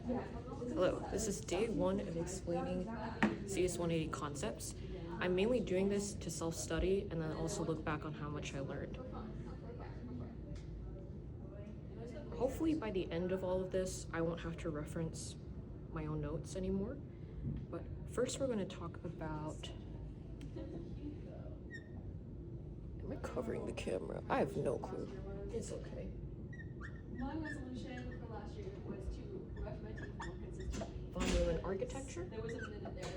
Hello, this is day one of explaining CS180 concepts. I'm mainly doing this to self-study and then also look back on how much I learned. Hopefully by the end of all of this, I won't have to reference my own notes anymore. But first we're going to talk about... Am I covering the camera? I have no clue. It's okay. My resolution for last year was to brush my teeth more consistently. Von Neumann architecture. There was a minute there.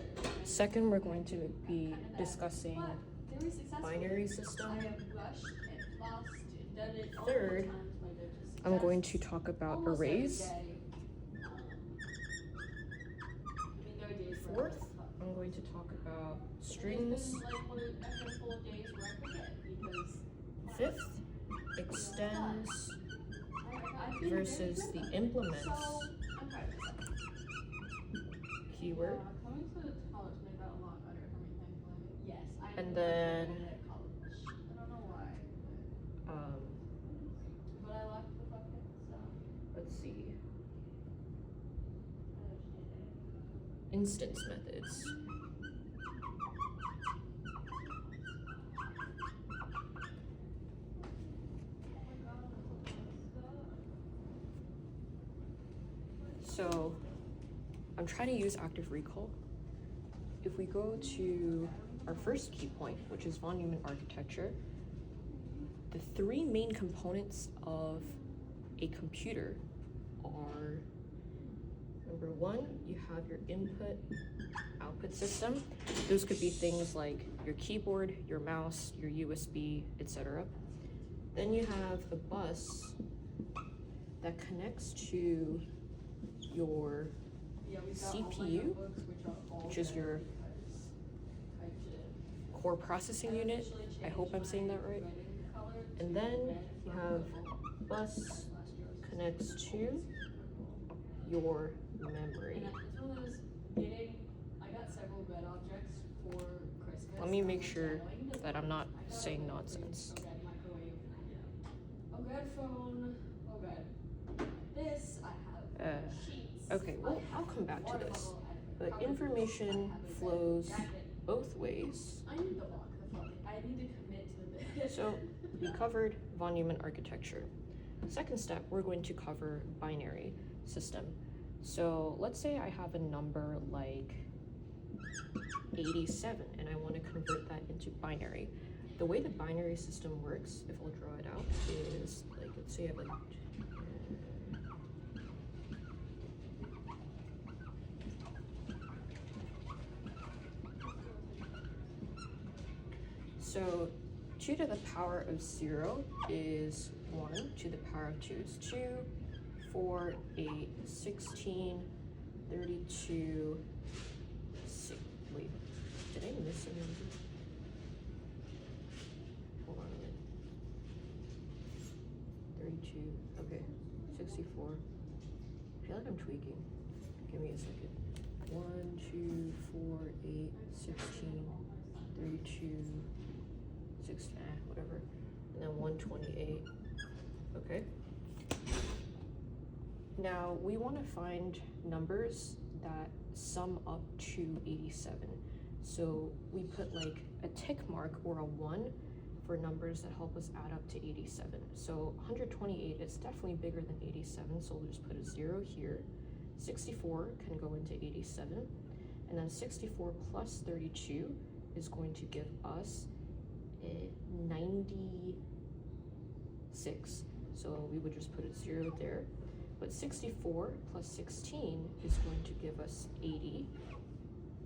Second, we're going to be discussing binary system. I have brushed and flossed and done it all Third, the times my dad just I'm going to talk about almost every arrays. day. There are days where Fourth, I'm going to talk about strings. There's been, like a handful of days where I forget because Fifth, extends I've been versus very the good. implements So, I'm proud of myself. keyword. Coming to college made that a lot better for me, thankfully. Yes, I And then, at college. I don't know why, but I liked the bucket, so let's see, instance methods. So I'm trying to use active recall. If we go to our first key point, which is von Neumann architecture, the three main components of a computer are, number one, you have your input-output system. Those could be things like your keyboard, your mouse, your USB, etc. Then you have a bus that connects to your CPU, which is your core processing unit. I hope I'm saying that right. And then you have bus connects to your memory. it's one of those I got several red objects for Christmas. Let me make sure that I'm not saying nonsense. A red microwave, a red phone, a red this, I have sheets. Okay, well, I'll come back to this. But information flows both ways. I need to walk the fuck. I need to commit to this. So we covered von Neumann architecture. Second step, we're going to cover binary system. So let's say I have a number like 87 and I want to convert that into binary. The way the binary system works, if I'll draw it out, is like, let's say I have like so 2 to the power of 0 is 1, 2 to the power of 2 is 2, 4, 8, 16, 32, 6, wait, did I miss a number? Hold on a minute. 32, okay, 64. I feel like I'm tweaking. Give me a second. 1, 2, 4, 8, 16, 32, 6, whatever, and then 128. Okay. Now we want to find numbers that sum up to 87. So we put like a tick mark or a 1 for numbers that help us add up to 87. So 128 is definitely bigger than 87, so we'll just put a 0 here. 64 can go into 87, and then 64 plus 32 is going to give us 96. So we would just put a 0 there. But 64 plus 16 is going to give us 80.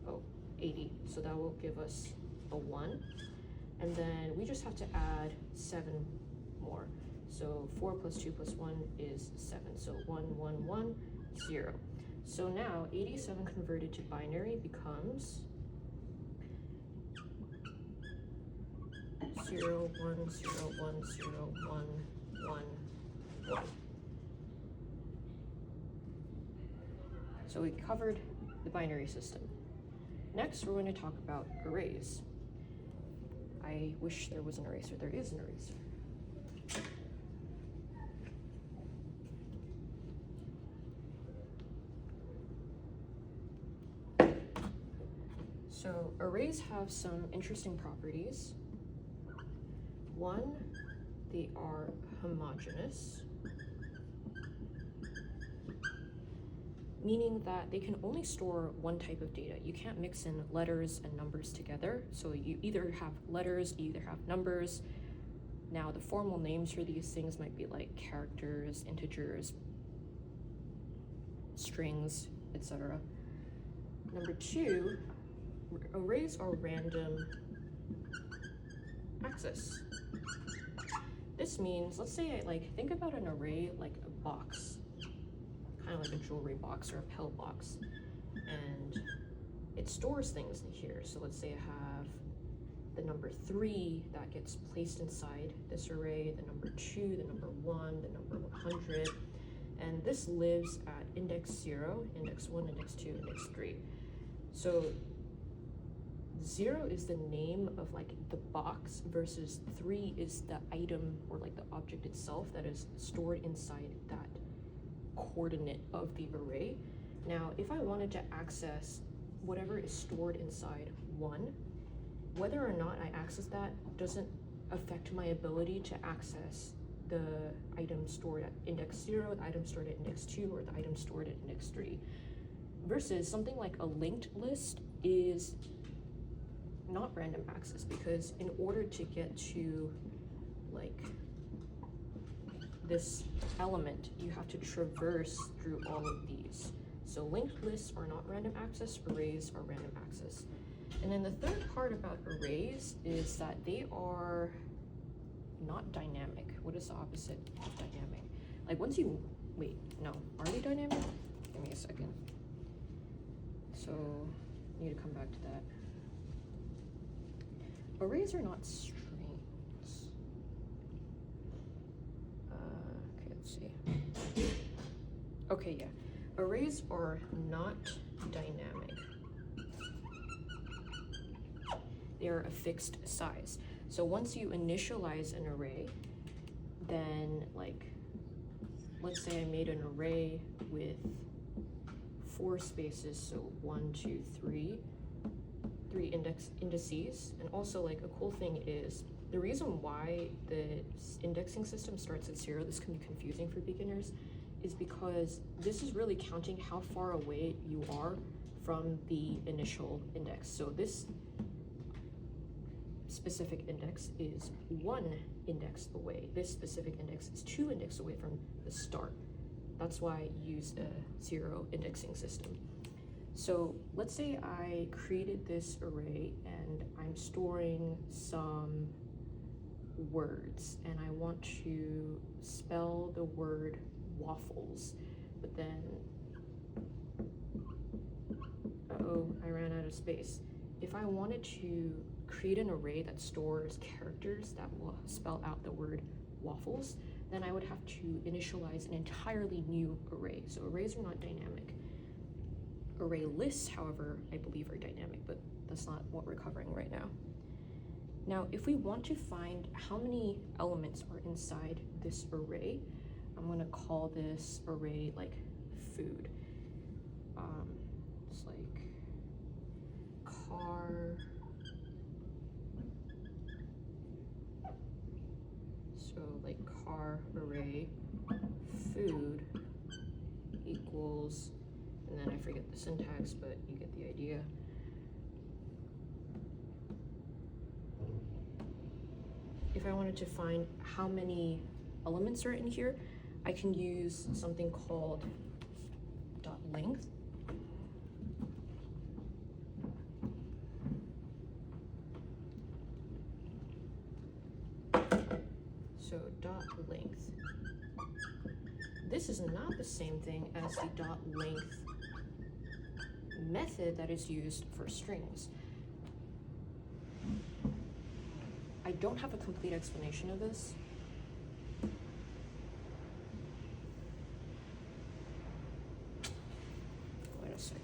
Oh, 80. So that will give us a 1. And then we just have to add 7 more. So 4 plus 2 plus 1 is 7. So 1, 1, 1, 0. So now 87 converted to binary becomes 0, 1, 0, 1, 0, 1, 1, 1. So we covered the binary system. Next, we're going to talk about arrays. I wish there was an eraser. There is an eraser. So arrays have some interesting properties. One, they are homogeneous, meaning that they can only store one type of data. You can't mix in letters and numbers together. So you either have letters, you either have numbers. Now the formal names for these things might be like characters, integers, strings, etc. Number two, arrays are random access. This means, let's say I think about an array like a box, kind of like a jewelry box or a pill box, and it stores things in here. So let's say I have the number 3 that gets placed inside this array, the number 2, the number 1, the number 100, and this lives at index 0, index 1, index 2, index 3. So 0 is the name of the box versus 3 is the item or the object itself that is stored inside that coordinate of the array. Now, if I wanted to access whatever is stored inside 1, whether or not I access that doesn't affect my ability to access the item stored at index 0, the item stored at index 2, or the item stored at index 3. Versus something like a linked list is not random access, because in order to get to this element, you have to traverse through all of these. So linked lists are not random access, arrays are random access. And then the third part about arrays is that they are not dynamic. What is the opposite of dynamic? Once you, wait, no, are they dynamic? Give me a second. So, I need to come back to that. Arrays are not strings. Okay, let's see. Okay, yeah. Arrays are not dynamic. They are a fixed size. So once you initialize an array, then let's say I made an array with 4 spaces, so 1, 2, 3 indices. And also a cool thing is the reason why the indexing system starts at 0, this can be confusing for beginners, is because this is really counting how far away you are from the initial index. So this specific index is 1 index away. This specific index is 2 index away from the start. That's why I use a 0 indexing system. So let's say I created this array and I'm storing some words and I want to spell the word waffles, but then, I ran out of space. If I wanted to create an array that stores characters that will spell out the word waffles, then I would have to initialize an entirely new array. So arrays are not dynamic. Array lists, however, I believe are dynamic, but that's not what we're covering right now. Now, if we want to find how many elements are inside this array, I'm gonna call this array food. It's car. So car array food equals, and then I forget the syntax, but you get the idea. If I wanted to find how many elements are in here, I can use something called .length. So .length. This is not the same thing as the .length method that is used for strings. I don't have a complete explanation of this. Wait a second.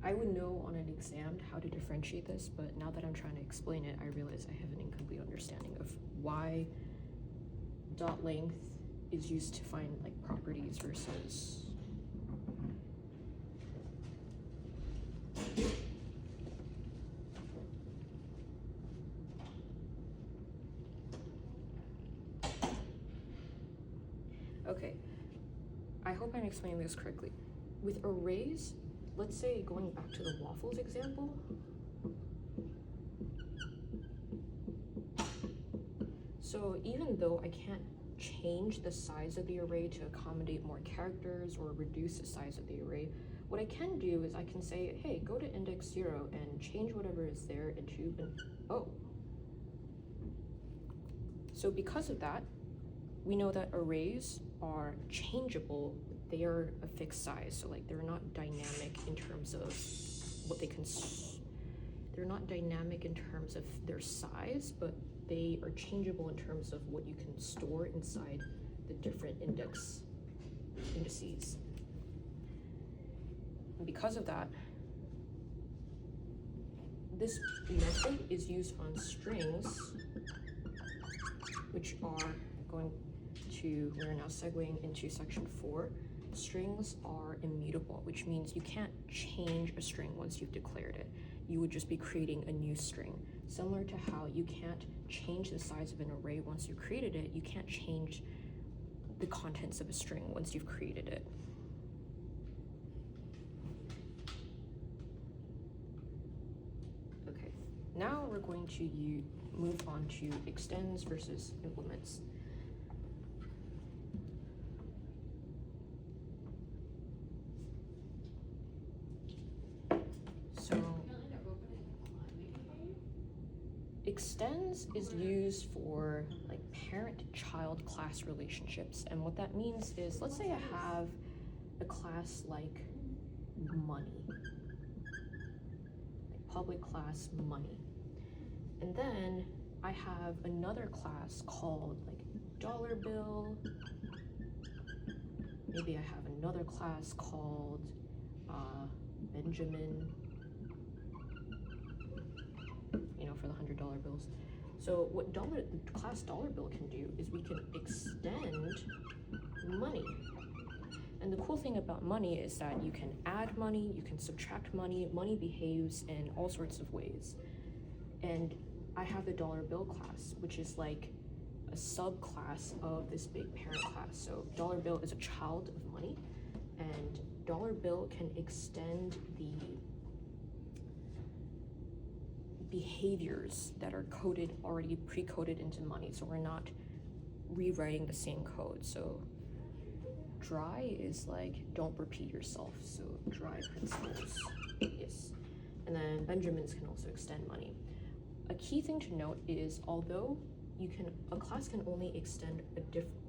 I would know on an exam how to differentiate this, but now that I'm trying to explain it, I realize I have an incomplete understanding of why .length is used to find like properties versus okay, I hope I'm explaining this correctly. With arrays, let's say going back to the waffles example, so even though I can't change the size of the array to accommodate more characters or reduce the size of the array, what I can do is I can say, hey, go to index 0 and change whatever is there into an O. So because of that, we know that arrays are changeable. They are a fixed size, so like they're not dynamic in terms of what they can, they're not dynamic in terms of their size, but they are changeable in terms of what you can store inside the different indices. And because of that, this method is used on strings, which are we're now segueing into section 4. Strings are immutable, which means you can't change a string once you've declared it. You would just be creating a new string. Similar to how you can't change the size of an array once you created it, you can't change the contents of a string once you've created it. Okay, now we're going to move on to extends versus implements. Extends is used for like parent-child class relationships, and what that means is, let's say I have a class like money, like public class money, and then I have another class called like dollar bill. Maybe I have another class called Benjamin, for the $100 bills. So what class dollar bill can do is we can extend money. And the cool thing about money is that you can add money, you can subtract money, money behaves in all sorts of ways. And I have the dollar bill class, which is like a subclass of this big parent class. So dollar bill is a child of money, and dollar bill can extend the behaviors that are already pre-coded into money, so we're not rewriting the same code. So dry is like don't repeat yourself, so dry principles, yes. And then Benjamins can also extend money. A key thing to note is, although a class can only extend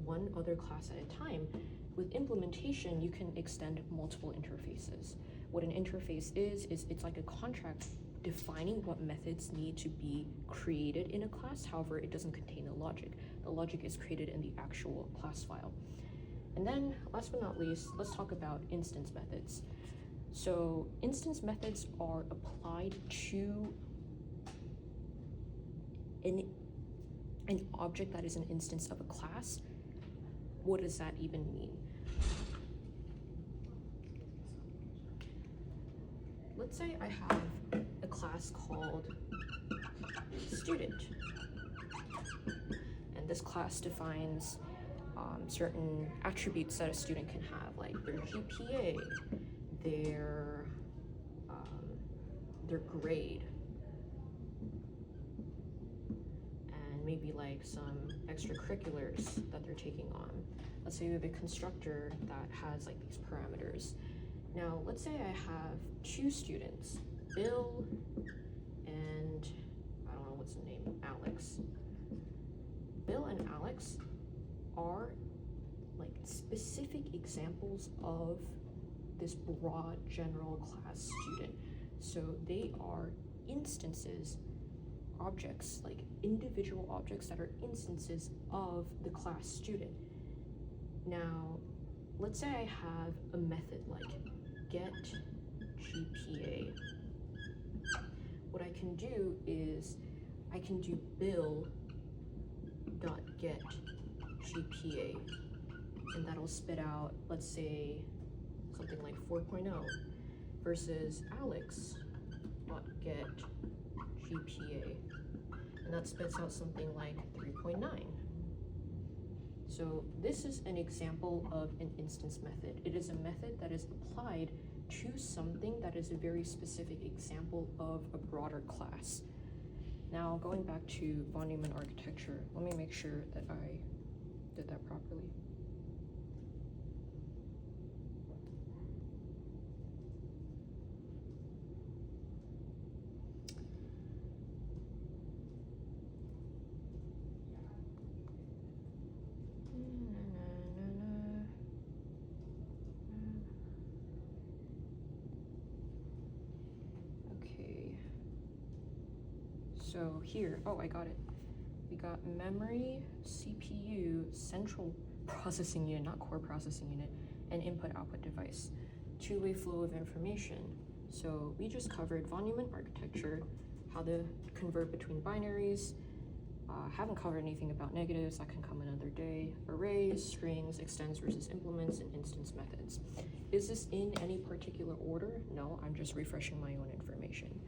one other class at a time, with implementation you can extend multiple interfaces. What an interface is it's like a contract defining what methods need to be created in a class. However, it doesn't contain the logic. The logic is created in the actual class file. And then, last but not least, let's talk about instance methods. So instance methods are applied to an object that is an instance of a class. What does that even mean? Let's say I have a class called student, and this class defines certain attributes that a student can have, like their GPA, their grade, and maybe like some extracurriculars that they're taking on. Let's say we have a constructor that has like these parameters. Now, let's say I have two students, Bill and, I don't know what's the name, Alex. Bill and Alex are like specific examples of this broad general class student. So they are instances, objects, like individual objects that are instances of the class student. Now, let's say I have a method like get GPA. What I can do is I can do bill.get GPA, and that'll spit out, let's say, something like 4.0, versus Alex get GPA, and that spits out something like 3.9. So this is an example of an instance method. It is a method that is applied to something that is a very specific example of a broader class. Now, going back to von Neumann architecture, let me make sure that I did that properly. Okay. So here, oh, I got it. We got memory, CPU, central processing unit, not core processing unit, and input-output device. Two-way flow of information. So we just covered von Neumann architecture, how to convert between binaries. Haven't covered anything about negatives, that can come another day. Arrays, strings, extends versus implements, and instance methods. Is this in any particular order? No, I'm just refreshing my own information.